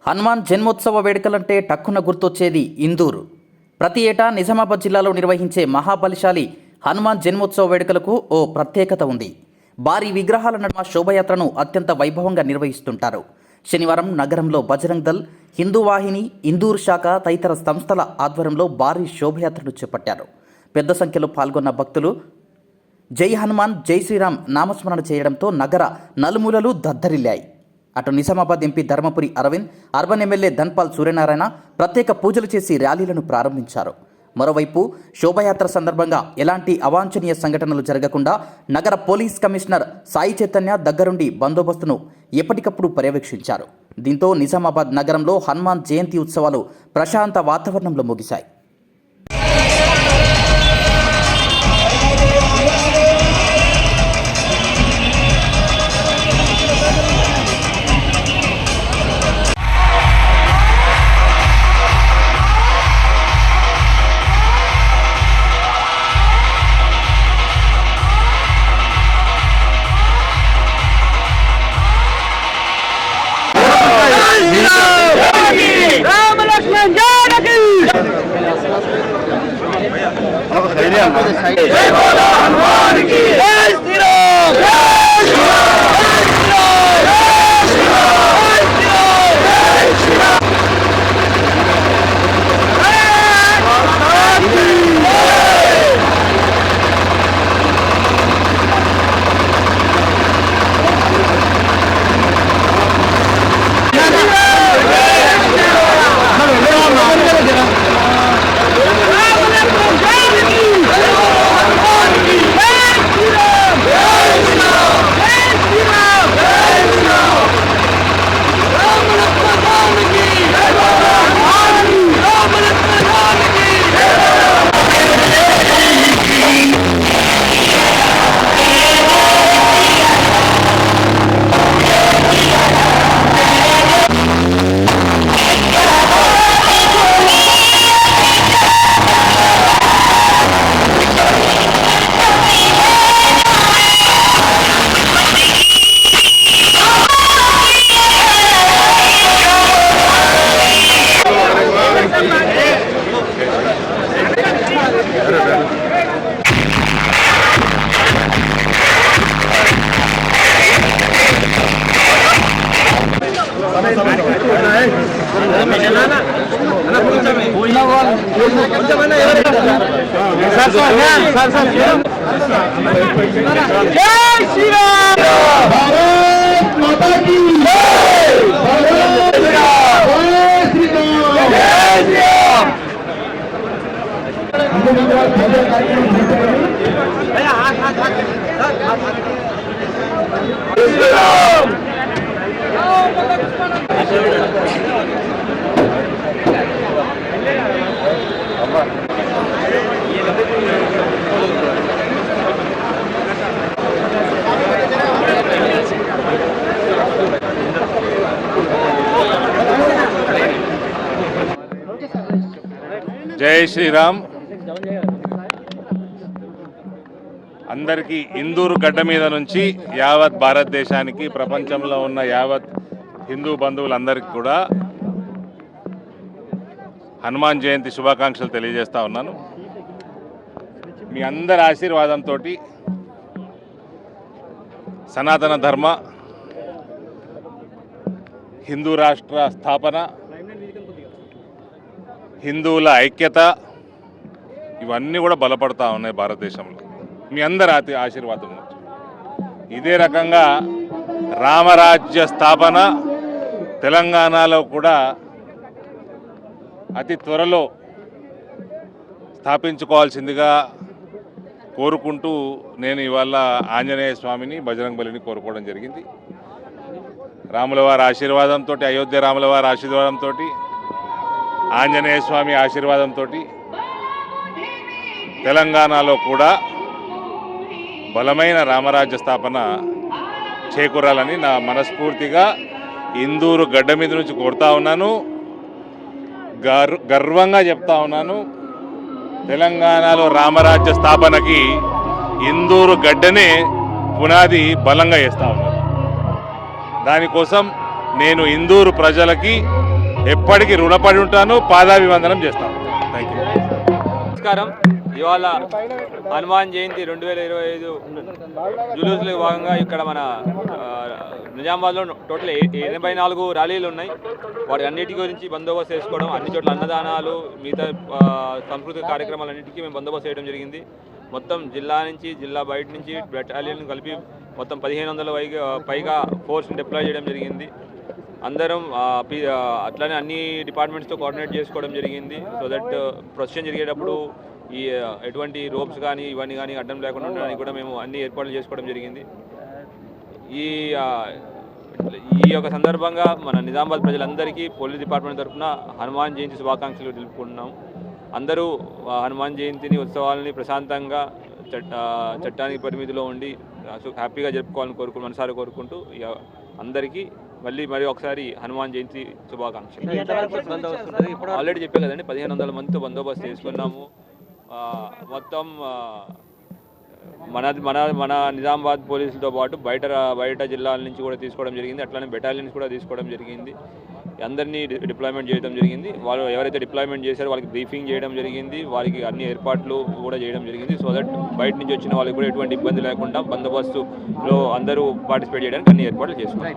హనుమాన్ జన్మోత్సవ వేడుకలంటే టక్కున గుర్తొచ్చేది ఇందూరు. ప్రతి ఏటా నిజామాబాద్ జిల్లాలో నిర్వహించే మహాబలిశాలి హనుమాన్ జన్మోత్సవ వేడుకలకు ఓ ప్రత్యేకత ఉంది. భారీ విగ్రహాల నడుమ శోభయాత్రను అత్యంత వైభవంగా నిర్వహిస్తుంటారు. శనివారం నగరంలో బజరంగ్ దళ్, హిందూ వాహిని, ఇందూరు శాఖ తదితర సంస్థల ఆధ్వర్యంలో భారీ శోభయాత్రను చేపట్టారు. పెద్ద సంఖ్యలో పాల్గొన్న భక్తులు జై హనుమాన్, జై శ్రీరామ్ నామస్మరణ చేయడంతో నగర నలుమూలలు దద్దరిల్లాయి. అటు Nizamabad MP Dharmapuri Arvind, urban MLA Dhanpal Suryanarayana ప్రత్యేక పూజలు చేసి ర్యాలీలను ప్రారంభించారు. మరోవైపు శోభయాత్ర సందర్భంగా ఎలాంటి అవాంఛనీయ సంఘటనలు జరగకుండా నగర పోలీస్ కమిషనర్ సాయి చైతన్య దగ్గరుండి బందోబస్తును ఎప్పటికప్పుడు పర్యవేక్షించారు. దీంతో నిజామాబాద్ నగరంలో హనుమాన్ జయంతి ఉత్సవాలు ప్రశాంత వాతావరణంలో ముగిశాయి. जय बोलो हनुमान की, जय श्री राम, जय श्री राम, जय श्री राम, जय श्री राम, जय श्री भारत माता की जय, भारत श्री राम, जय श्री राम, जय श्री राम। भैया हाथ श्री राम। జై శ్రీరామ్. అందరికీ ఇందూరు గడ్డ మీద నుంచి యావత్ భారతదేశానికి, ప్రపంచంలో ఉన్న యావత్ హిందూ బంధువులందరికీ కూడా హనుమాన్ జయంతి శుభాకాంక్షలు తెలియజేస్తా ఉన్నాను. మీ అందరి ఆశీర్వాదంతో సనాతన ధర్మ, హిందూ రాష్ట్ర స్థాపన, హిందువుల ఐక్యత ఇవన్నీ కూడా బలపడతా ఉన్నాయి భారతదేశంలో. మీ అందరి ఆశీర్వాదం. ఇదే రకంగా రామరాజ్య స్థాపన తెలంగాణలో కూడా అతి త్వరలో స్థాపించుకోవాల్సిందిగా కోరుకుంటూ నేను ఇవాళ ఆంజనేయ స్వామిని, బజరంగ్ బలిని కోరుకోవడం జరిగింది. రాములవారి ఆశీర్వాదంతో, అయోధ్య రాములవారి ఆశీర్వాదంతో, ఆంజనేయ స్వామి ఆశీర్వాదంతో తెలంగాణలో కూడా బలమైన రామరాజ్య స్థాపన చేకూరాలని నా మనస్ఫూర్తిగా ఇందూరు గడ్డ మీద నుంచి కోరుతా ఉన్నాను. గర్వంగా చెప్తా ఉన్నాను, తెలంగాణలో రామరాజ్య స్థాపనకి ఇందూరు గడ్డనే పునాది బలంగా వేస్తూ ఉన్నారు. దానికోసం నేను ఇందూరు ప్రజలకి ఎప్పటికీ రుణపడి ఉంటాను, పాదాభివందనం చేస్తాను. Thank you. నమస్కారం. ఇవాళ హనుమాన్ జయంతి 2025 జులూస్లో భాగంగా ఇక్కడ మన నిజామాబాద్లో టోటల్ 84 ర్యాలీలు ఉన్నాయి. వాటి అన్నిటి గురించి బందోబస్తు చేసుకోవడం, అన్ని చోట్ల అన్నదానాలు, మిగతా సాంస్కృతిక కార్యక్రమాలన్నిటికీ మేము బందోబస్తు చేయడం జరిగింది. మొత్తం జిల్లా నుంచి, జిల్లా బయట నుంచి బెటాలియన్ కలిపి మొత్తం 1500 పైగా ఫోర్స్ని డిప్లాయ్ చేయడం జరిగింది. అందరం అట్లానే అన్ని డిపార్ట్మెంట్స్తో కోఆర్డినేట్ చేసుకోవడం జరిగింది. సో దట్ ప్రొసెషన్ జరిగేటప్పుడు ఈ ఎటువంటి రోప్స్ కానీ ఇవన్నీ కానీ అడ్డం లేకుండా ఉండడానికి కూడా మేము అన్ని ఏర్పాట్లు చేసుకోవడం జరిగింది. ఈ యొక్క సందర్భంగా మన నిజామాబాద్ ప్రజలందరికీ పోలీస్ డిపార్ట్మెంట్ తరఫున హనుమాన్ జయంతి శుభాకాంక్షలు తెలుపుకుంటున్నాం. అందరూ హనుమాన్ జయంతిని ఉత్సవాలని ప్రశాంతంగా చట్టానికి పరిమితిలో ఉండి హ్యాపీగా జరుపుకోవాలని మనసారి కోరుకుంటూ అందరికీ మరి ఒకసారి హనుమాన్ జయంతి శుభాకాంక్షలు. ఆల్రెడీ చెప్పే కదండి, 1500 మందితో బందోబస్తు చేసుకున్నాము. మొత్తం మన నిజామాబాద్ పోలీసులతో పాటు బయట జిల్లాల నుంచి కూడా తీసుకోవడం జరిగింది. అట్లానే బెటాలియన్స్ కూడా తీసుకోవడం జరిగింది. అందరినీ డిప్లాయ్మెంట్ చేయడం జరిగింది. వాళ్ళు ఎవరైతే డిప్లాయ్మెంట్ చేశారో వాళ్ళకి బ్రీఫింగ్ చేయడం జరిగింది. వారికి అన్ని ఏర్పాట్లు కూడా చేయడం జరిగింది. సో దట్ బయట నుంచి వచ్చిన వాళ్ళకి కూడా ఎటువంటి ఇబ్బంది లేకుండా బందోబస్తులో అందరూ పార్టిసిపేట్ చేయడానికి అన్ని ఏర్పాట్లు చేసుకున్నారు.